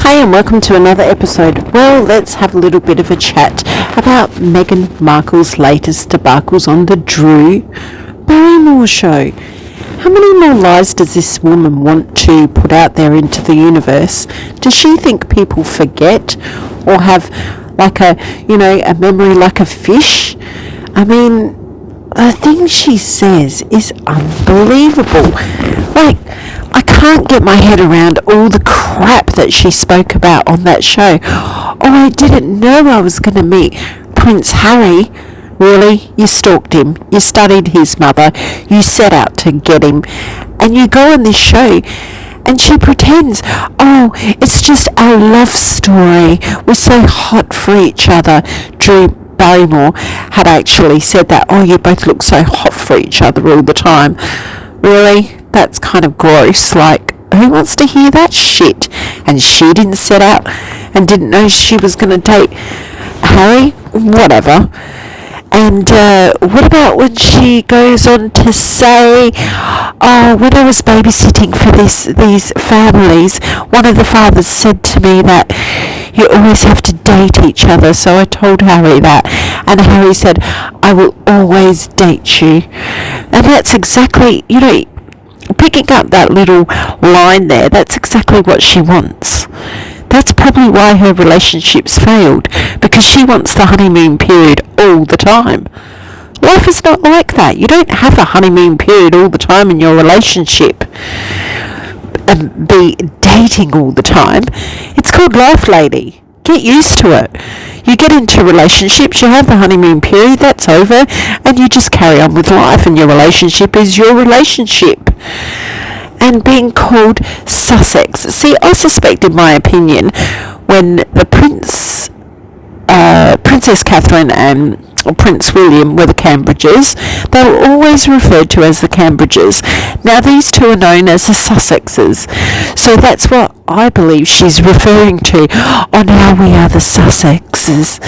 Hi and welcome to another episode. Well, let's have a little bit of a chat about Meghan Markle's latest debacles on the Drew Barrymore show. How many more lies does this woman want to put out there into the universe? Does she think people forget or have like a memory like a fish? I mean, the thing she says is unbelievable. Like, I can't get my head around all the crap that she spoke about on that show. Oh, I didn't know I was going to meet Prince Harry. Really? You stalked him. You studied his mother. You set out to get him. And you go on this show and she pretends, oh, it's just our love story. We're so hot for each other. Drew Barrymore had actually said that, oh, you both look so hot for each other all the time. Really? That's kind of gross. Like, who wants to hear that shit? And she didn't set out and didn't know she was going to date Harry? Whatever. And what about when she goes on to say, oh, when I was babysitting for these families, one of the fathers said to me that you always have to date each other. So I told Harry that. And Harry said, I will always date you. And that's exactly, picking up that little line there, that's exactly what she wants. That's probably why her relationships failed, because she wants the honeymoon period all the time. Life is not like that. You don't have a honeymoon period all the time in your relationship and be dating all the time. It's called life, lady. Get used to it. You get into relationships, you have the honeymoon period, that's over, and you just carry on with life, and your relationship is your relationship. And being called Sussex. See, I suspect, in my opinion, when the Princess Catherine and Prince William were the Cambridges, they were always referred to as the Cambridges. Now these two are known as the Sussexes. So that's what I believe she's referring to. Oh, now we are the Sussexes.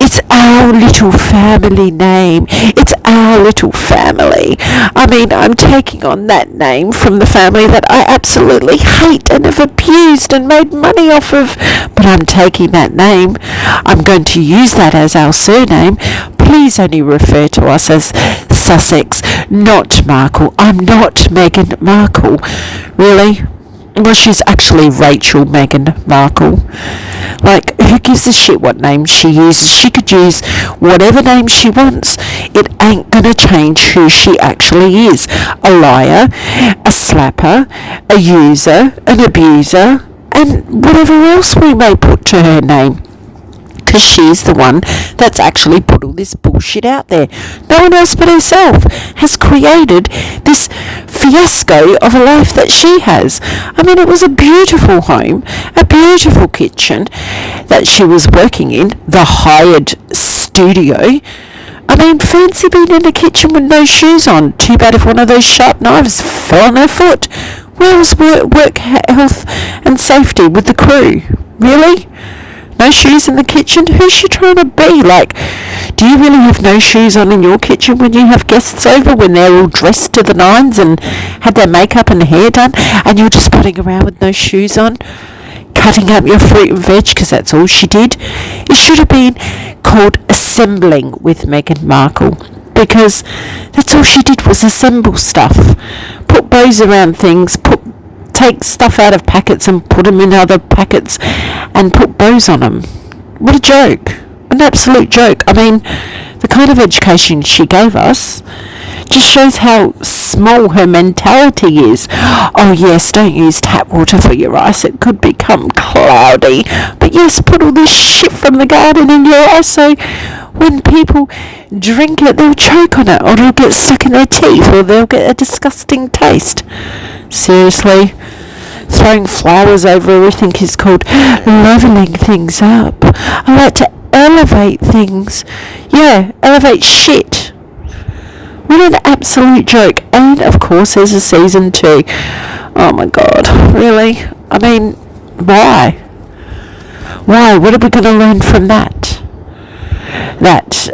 It's our little family name. It's our little family. I mean, I'm taking on that name from the family that I absolutely hate and have abused and made money off of. But I'm taking that name. I'm going to use that as our surname. Please only refer to us as Sussex, not Markle. I'm not Meghan Markle. Really? Well, she's actually Rachel Meghan Markle. Like, who gives a shit what name she uses? She could use whatever name she wants. It ain't gonna change who she actually is. A liar, a slapper, a user, an abuser, and whatever else we may put to her name. Because she's the one that's actually put all this bullshit out there. No one else but herself has created this fiasco of a life that she has. I mean, it was a beautiful home, a beautiful kitchen that she was working in, the hired studio. I mean, fancy being in the kitchen with no shoes on. Too bad if one of those sharp knives fell on her foot. Where was work health and safety with the crew? Really? No shoes in the kitchen? Who's she trying to be? Like, do you really have no shoes on in your kitchen when you have guests over, when they're all dressed to the nines and had their makeup and hair done, and you're just putting around with no shoes on, cutting up your fruit and veg, because that's all she did? It should have been called Assembling with Meghan Markle, because that's all she did was assemble stuff. Put bows around things, take stuff out of packets and put them in other packets and put bows on them. What a joke. An absolute joke. I mean, the kind of education she gave us just shows how small her mentality is. Oh yes, don't use tap water for your ice. It could become cloudy. But yes, put all this shit from the garden in your ice so when people drink it, they'll choke on it, or it'll get stuck in their teeth, or they'll get a disgusting taste. Seriously? Throwing flowers over everything is called leveling things up. I like to elevate things. Yeah, elevate shit. What an absolute joke. And of course there's a season 2. Oh my god, really? I mean, why? Why? What are we going to learn from that? That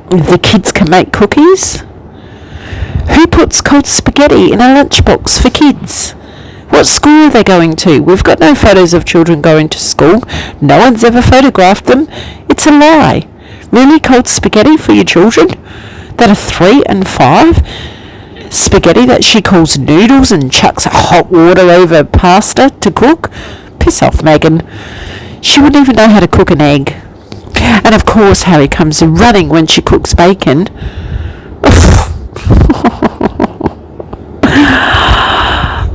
the kids can make cookies? Who puts cold spaghetti in a lunchbox for kids? What school are they going to? We've got no photos of children going to school. No one's ever photographed them. It's a lie. Really cold spaghetti for your children that are 3 and 5? Spaghetti that she calls noodles and chucks hot water over pasta to cook? Piss off, Meghan. She wouldn't even know how to cook an egg. And of course Harry comes running when she cooks bacon.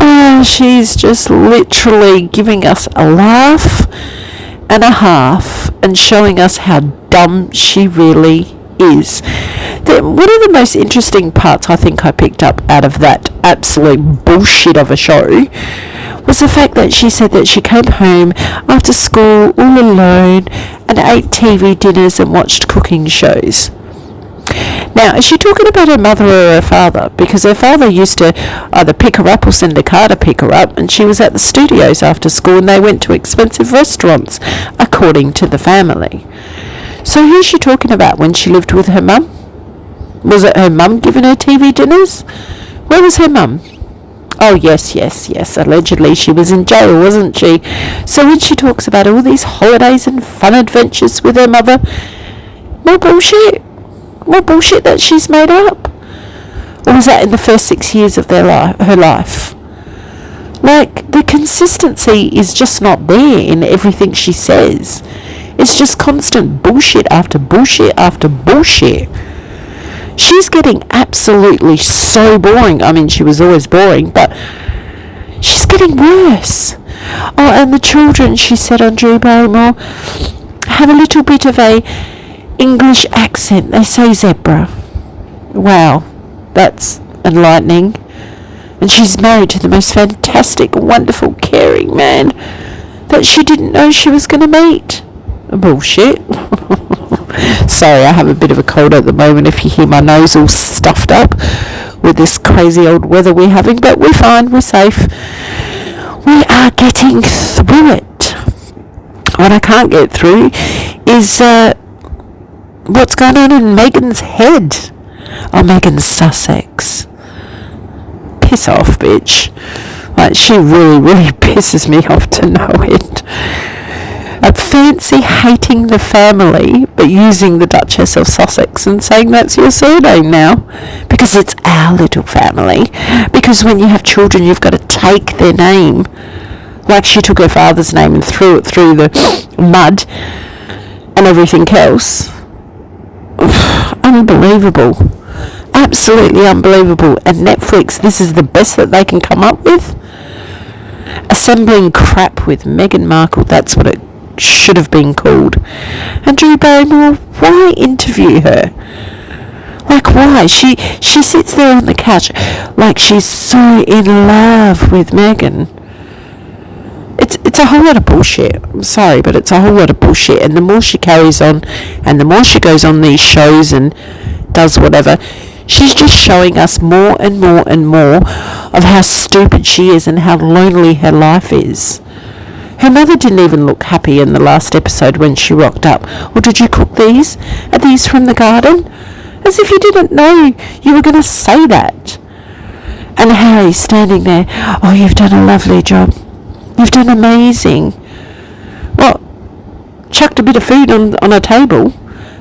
Oh, she's just literally giving us a laugh and a half and showing us how dumb she really is. One of the most interesting parts I think I picked up out of that absolute bullshit of a show was the fact that she said that she came home after school all alone and ate TV dinners and watched cooking shows. Now, is she talking about her mother or her father? Because her father used to either pick her up or send a car to pick her up, and she was at the studios after school and they went to expensive restaurants, according to the family. So who's she talking about when she lived with her mum? Was it her mum giving her TV dinners? Where was her mum? Oh, yes. Allegedly she was in jail, wasn't she? So when she talks about all these holidays and fun adventures with her mother, more bullshit that she's made up? Or was that in the first 6 years of her life? Like, the consistency is just not there in everything she says. It's just constant bullshit after bullshit after bullshit. She's getting absolutely so boring. I mean, she was always boring, but she's getting worse. Oh, and the children, she said on Drew Barrymore, have a little bit of a English accent. They say zebra. Wow, that's enlightening. And she's married to the most fantastic, wonderful, caring man that she didn't know she was going to meet. Bullshit. Sorry, I have a bit of a cold at the moment if you hear my nose all stuffed up with this crazy old weather we're having, but we're fine, we're safe. We are getting through it. What I can't get through is what's going on in Meghan's head. Oh, Meghan Sussex. Piss off, bitch. Like, she really pisses me off to no end. A fancy hating the family, but using the Duchess of Sussex and saying that's your surname now. Because it's our little family. Because when you have children, you've got to take their name. Like she took her father's name and threw it through the mud and everything else. Unbelievable. Absolutely unbelievable. And Netflix, this is the best that they can come up with? Assembling crap with Meghan Markle, that's what it should have been called. And Drew Barrymore, why interview her? Like, why? She sits there on the couch like she's so in love with Meghan. It's a whole lot of bullshit. I'm sorry, but it's a whole lot of bullshit. And the more she carries on and the more she goes on these shows and does whatever, she's just showing us more and more and more of how stupid she is and how lonely her life is. Her mother didn't even look happy in the last episode when she rocked up. Or did you cook these? Are these from the garden? As if you didn't know you were going to say that. And Harry standing there, oh, you've done a lovely job. You've done amazing. What? Chucked a bit of food on a table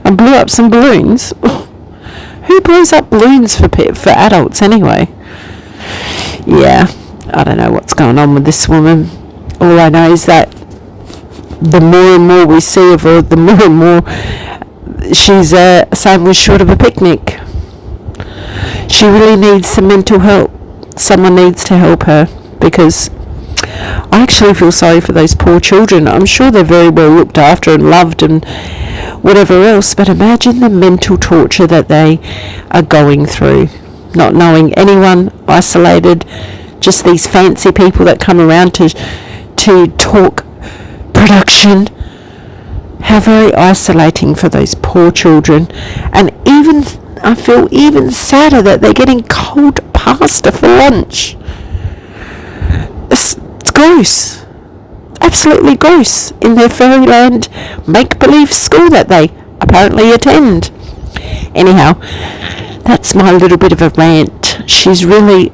and blew up some balloons? Who blows up balloons for adults anyway? Yeah, I don't know what's going on with this woman. All I know is that the more and more we see of her, the more and more she's a sandwich short of a picnic. She really needs some mental help. Someone needs to help her, because I actually feel sorry for those poor children. I'm sure they're very well looked after and loved and whatever else, but imagine the mental torture that they are going through. Not knowing anyone, isolated, just these fancy people that come around to talk production. How very isolating for those poor children. And even I feel even sadder that they're getting cold pasta for lunch. It's gross. Absolutely gross. In their fairyland make-believe school that they apparently attend. Anyhow, that's my little bit of a rant. She's really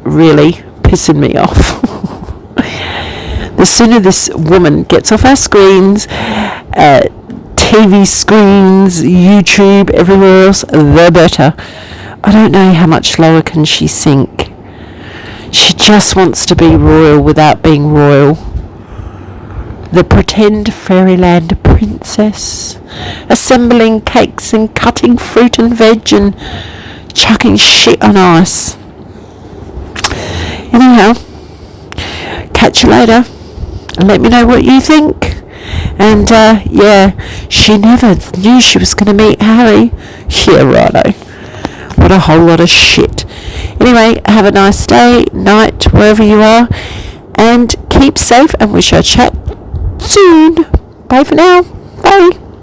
pissing me off. The sooner this woman gets off our screens, TV screens, YouTube, everywhere else, the better. I don't know how much lower can she sink. She just wants to be royal without being royal. The pretend fairyland princess, assembling cakes and cutting fruit and veg and chucking shit on ice. Anyhow, catch you later. Let me know what you think. And she never knew she was going to meet Harry. Yeah, righto. What a whole lot of shit. Anyway, have a nice day, night, wherever you are, and keep safe, and we shall chat soon. Bye for now. Bye.